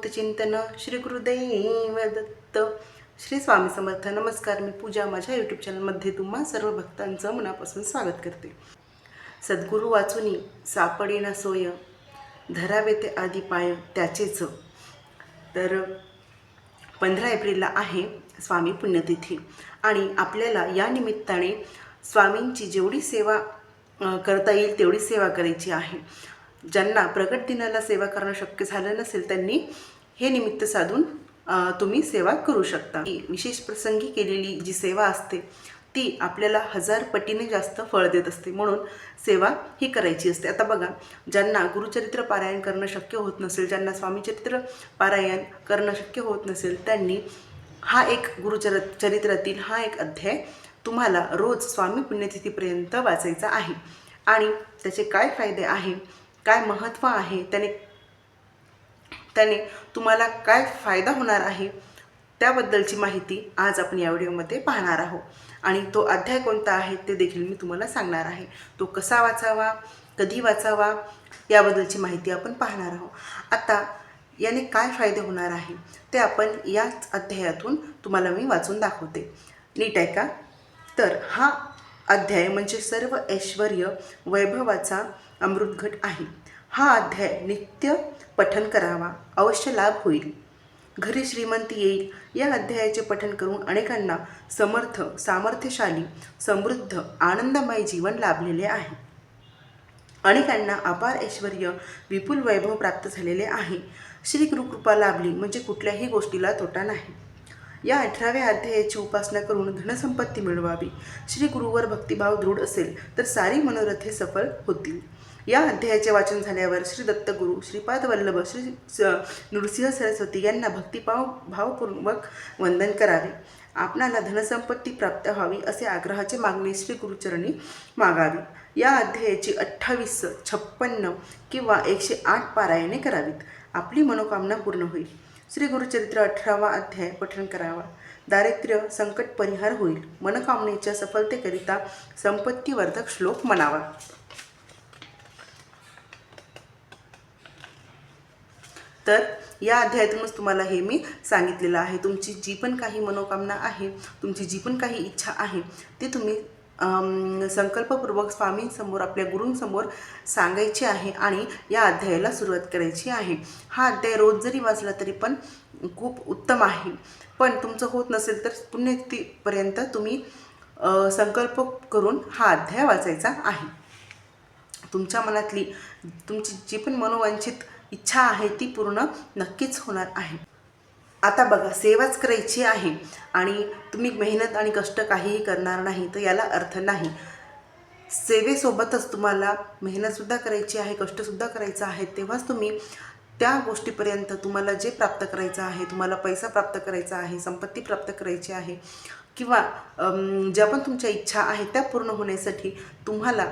गुरुमूर्ती चिंतन श्री गुरुदेव दत्त श्री स्वामी समर्थ. नमस्कार, मी पूजा. माझ्या यूट्यूब चॅनलमध्ये तुम्हा सर्व भक्तांचं मनापासून स्वागत करते. सद्गुरू वाचुनी सापडेना सोय, धरावे ते आधी पाय त्याचेच. तर 15 एप्रिलला आहे स्वामी पुण्यतिथी आणि आपल्याला या निमित्ताने स्वामींची जेवढी सेवा करता येईल तेवढी सेवा करायची आहे. ज्यांना प्रगट दिनाला सेवा करणं शक्य झालं नसेल त्यांनी हे निमित्त साधून तुम्ही सेवा करू शकता. विशेष प्रसंगी केलेली जी सेवा असते ती आपल्याला 1000 पटीने जास्त फळ देत असते, म्हणून सेवा ही करायची असते. आता बघा, ज्यांना गुरुचरित्र पारायण करणं शक्य होत नसेल, ज्यांना स्वामीचरित्र पारायण करणं शक्य होत नसेल, त्यांनी हा एक चरित्रातील हा एक अध्याय तुम्हाला रोज स्वामी पुण्यतिथीपर्यंत वाचायचा आहे. आणि त्याचे काय फायदे आहे, काय महत्त्व आहे, त्याने तुम्हाला काय फायदा होणार आहे, त्याबद्दलची माहिती आज आपण या व्हिडिओमध्ये पाहणार आहोत. आणि तो अध्याय कोणता आहे ते देखील मी तुम्हाला सांगणार आहे. तो कसा वाचावा, कधी वाचावा, याबद्दलची माहिती आपण पाहणार आहोत. आता याने काय फायदे होणार आहे ते आपण याच अध्यायातून तुम्हाला मी वाचून दाखवते. नीट आहे का? तर हा अध्याय म्हणजे सर्व ऐश्वर्य वैभवाचा अमृतघट आहे. हा अध्याय नित्य पठन करावा, अवश्य लाभ होईल. घरी श्रीमंती येईल. या अध्यायाचे पठन करून अनेकांना समर्थ, सामर्थ्यशाली, समृद्ध, आनंदमय जीवन लाभलेले आहे. अनेकांना अपार ऐश्वर्य, विपुल वैभव प्राप्त झालेले आहे. श्री गुरुकृपा लाभली म्हणजे कुठल्याही गोष्टीला तोटा नाही. या 18व्या अध्यायाची उपासना करून धनसंपत्ती मिळवावी. श्री गुरुवर भक्तिभाव दृढ असेल तर सारी मनोरथे सफल होतील. या अध्यायाचे वाचन झाल्यावर श्री दत्तगुरु, श्रीपाद वल्लभ, श्री नृसिंह सरस्वती यांना भावपूर्वक वंदन करावे. आपणाला धनसंपत्ती प्राप्त व्हावी असे आग्रहाचे मागणे श्री गुरुचरणी मागावी. या अध्यायाची 28, 56 किंवा 108 पारायणे करावीत. आपली मनोकामना पूर्ण होईल. श्री गुरुचरित्र 18वा अध्याय पठण करावा. दारिद्र्य संकट परिहार होईल. मनोकामनेच्या सफलतेकरिता संपत्तीवर्धक श्लोक म्हणावा. तर या अध्यायातूनच तुम्हाला हे मी सांगितलेलं आहे. तुमची जी पण काही मनोकामना आहे, तुमची जी पण काही इच्छा आहे ती तुम्ही संकल्पपूर्वक स्वामींसमोर, आपल्या गुरूंसमोर सांगायची आहे आणि या अध्यायाला सुरुवात करायची आहे. हा अध्याय रोज जरी वाचला तरी पण खूप उत्तम आहे. पण तुमचं होत नसेल तर पुण्यतिथीपर्यंत तुम्ही संकल्प करून हा अध्याय वाचायचा आहे. तुमच्या मनातली तुमची जी पण मनोवांछित इच्छा आहे ती पूर्ण नक्कीच होणार आहे. आता बघा, सेवाच करायची आहे आणि तुम्ही मेहनत आणि कष्ट काहीही करणार नाही तर याला अर्थ नाही. सेवेसोबतच तुम्हाला मेहनतसुद्धा करायची आहे, कष्टसुद्धा करायचं आहे. तेव्हाच तुम्ही त्या गोष्टीपर्यंत, तुम्हाला जे प्राप्त करायचं आहे, तुम्हाला पैसा प्राप्त करायचा आहे, संपत्ती प्राप्त करायची आहे किंवा ज्या पण तुमच्या इच्छा आहेत त्या पूर्ण होण्यासाठी तुम्हाला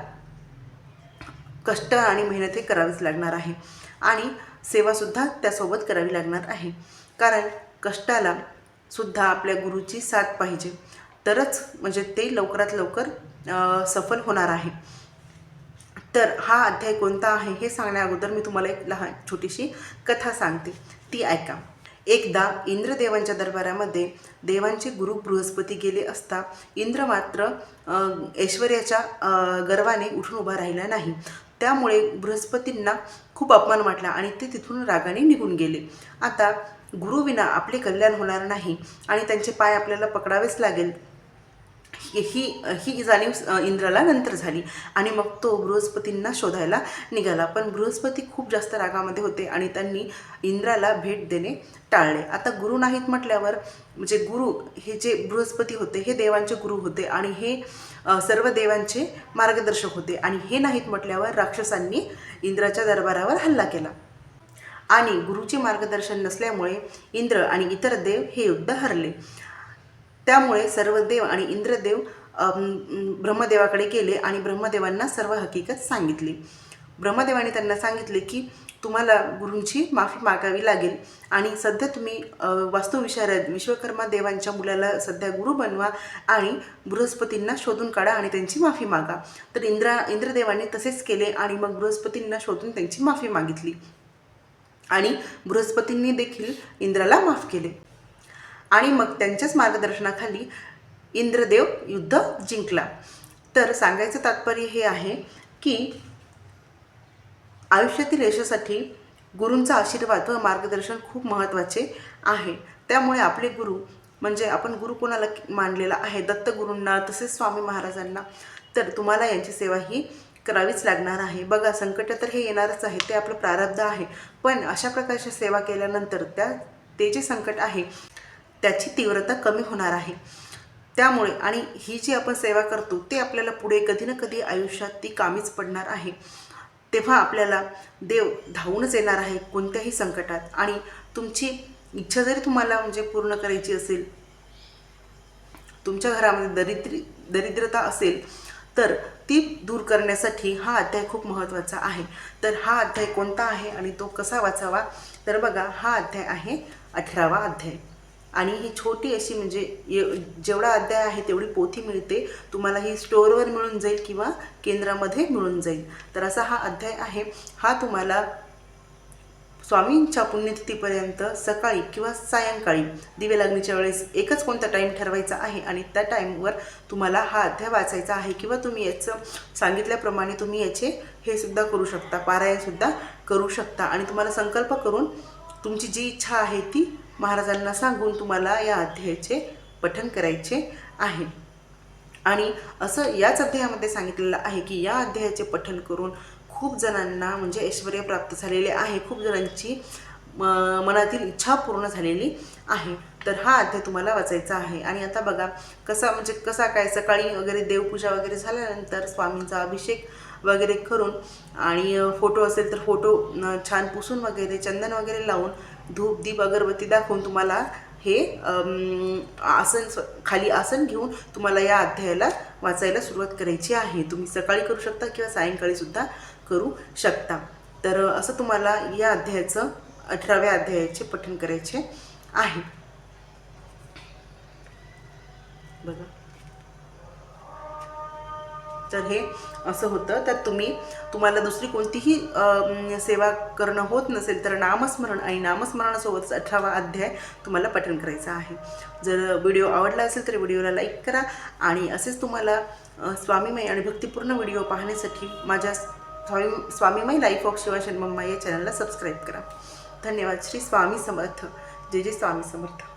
कष्ट आणि मेहनत हे करावीच लागणार आहे आणि सेवासुद्धा त्यासोबत करावी लागणार आहे. कारण कष्टाला सुद्धा आपल्या गुरुची साथ पाहिजे, तरच म्हणजे ते लवकरात लवकर सफल होणार आहे. तर हा अध्याय कोणता आहे हे सांगण्या अगोदर मी तुम्हाला एक लहान छोटीशी कथा सांगते, ती ऐका. एकदा इंद्रदेवांच्या दरबारामध्ये देवांचे गुरु बृहस्पती गेले असता इंद्र मात्र ऐश्वर्याच्या गर्वाने उठून उभा राहिला नाही. त्यामुळे बृहस्पतींना खूप अपमान वाटला आणि ते तिथून रागाने निघून गेले. आता गुरुविना आपले कल्याण होणार नाही आणि त्यांचे पाय आपल्याला पकडावेच लागेल ही जाणीव इंद्राला नंतर झाली आणि मग तो बृहस्पतींना शोधायला निघाला. पण बृहस्पती खूप जास्त रागामध्ये होते आणि त्यांनी इंद्राला भेट देणे टाळले. आता गुरु नाहीत म्हटल्यावर, म्हणजे गुरु हे जे बृहस्पती होते हे देवांचे गुरु होते आणि हे सर्व देवांचे मार्गदर्शक होते आणि हे नाहीत म्हटल्यावर राक्षसांनी इंद्राच्या दरबारावर हल्ला केला आणि गुरुचे मार्गदर्शन नसल्यामुळे इंद्र आणि इतर देव हे युद्ध हरले. त्यामुळे सर्व देव आणि इंद्रदेव ब्रह्मदेवाकडे गेले आणि ब्रह्मदेवांना सर्व हकीकत सांगितली. ब्रह्मदेवाने त्यांना सांगितले की तुम्हाला गुरूंची माफी मागावी लागेल आणि सध्या तुम्ही वास्तुविशारद विश्वकर्मा देवांच्या मुलाला सध्या गुरु बनवा आणि बृहस्पतींना शोधून काढा आणि त्यांची माफी मागा. तर इंद्रदेवांनी तसेच केले आणि मग बृहस्पतींना शोधून त्यांची माफी मागितली. आणि बृहस्पतींनी देखील इंद्राला माफ केले आणि मग त्यांच्याच मार्गदर्शनाखाली इंद्रदेव युद्ध जिंकला। तर सांगायचं तात्पर्य हे आहे की आयुष्यातील यशासाठी गुरूंचा आशीर्वाद व मार्गदर्शन खूप महत्त्वाचे आहे। त्यामुळे आपले गुरु म्हणजे आपण गुरु कोणाला मानलेला आहे, दत्तगुरूंना तसेच स्वामी महाराजांना, तर तुम्हाला यांची सेवा ही करावीच लागणार आहे। बघा, संकट तर हे येणारच आहे, ते आपलं प्रारब्ध आहे, पण अशा प्रकारची सेवा केल्यानंतर ते जे संकट आहे त्याची तीव्रता कमी होणार आहे। त्यामुळे आणि ही जी आपण सेवा करतो ते आपल्याला पुढे कधी ना कधी आयुष्यात ती कामीच पडणार आहे। तेव्हा आपल्याला देव धावूनच येणार आहे कोणत्याही संकटात। आणि तुमची इच्छा जरी तुम्हाला म्हणजे पूर्ण करायची असेल, तुमच्या घरामध्ये दरिद्रता असेल, तर ती दूर करण्यासाठी हा अध्याय खूप महत्त्वाचा आहे। तर हा अध्याय कोणता आहे आणि तो कसा वाचावा, तर बघा, हा अध्याय आहे 18वा अध्याय। आणि ही छोटी अशी म्हणजे जेवढा अध्याय आहे तेवढी पोथी मिळते तुम्हाला, ही स्टोअरवर मिळून जाईल किंवा केंद्रामध्ये मिळून जाईल। तर असा हा अध्याय आहे। हा तुम्हाला स्वामींच्या पुण्यतिथीपर्यंत सकाळी किंवा सायंकाळी दिवे लागणीच्या वेळेस एकच कोणता टाईम ठरवायचा आहे आणि त्या टाईमवर तुम्हाला हा अध्याय वाचायचा आहे। किंवा तुम्ही याचं सांगितल्याप्रमाणे तुम्ही याचे हे सुद्धा करू शकता, पारायणसुद्धा करू शकता। आणि तुम्हाला संकल्प करून तुमची जी इच्छा आहे ती महाराजांना सांगून तुम्हाला या अध्यायाचे पठण करायचे आहे। आणि असं याच अध्यायामध्ये सांगितलेलं आहे की या अध्यायाचे पठण करून खूप जणांना म्हणजे ऐश्वर्य प्राप्त झालेले आहे, खूप जणांची मनातील इच्छा पूर्ण झालेली आहे। तर हा अध्याय तुम्हाला वाचायचा आहे। आणि आता बघा कसा काय सकाळी वगैरे देवपूजा वगैरे झाल्यानंतर स्वामींचा अभिषेक वगैरे करून आणि फोटो असेल तर फोटो छान पुसून वगैरे चंदन वगैरे लावून धूप दीप अगरबत्ती दाखवून तुम्हाला हे खाली आसन घेऊन तुम्हाला या अध्यायाला वाचायला सुरुवात करायची आहे। तुम्ही सकाळी करू शकता किंवा सायंकाळी सुद्धा करू शकता। तर असं तुम्हाला या अध्यायाचं 18व्या अध्यायाचे पठण करायचे आहे। बघा, तर हे असं होतं। तर तुम्हाला दुसरी कोणतीही सेवा करणं होत नसेल तर नामस्मरण आणि नामस्मरणासोबतच 18वा अध्याय तुम्हाला पठण करायचा आहे। जर व्हिडिओ आवडला असेल तर व्हिडिओला लाईक करा आणि असेच तुम्हाला स्वामीमय आणि भक्तिपूर्ण व्हिडिओ पाहण्यासाठी माझ्या स्वामीमय लाईफ ऑफ शिवा शर्मा या चॅनलला सबस्क्राईब करा। धन्यवाद। श्री स्वामी समर्थ। जय जय स्वामी समर्थ।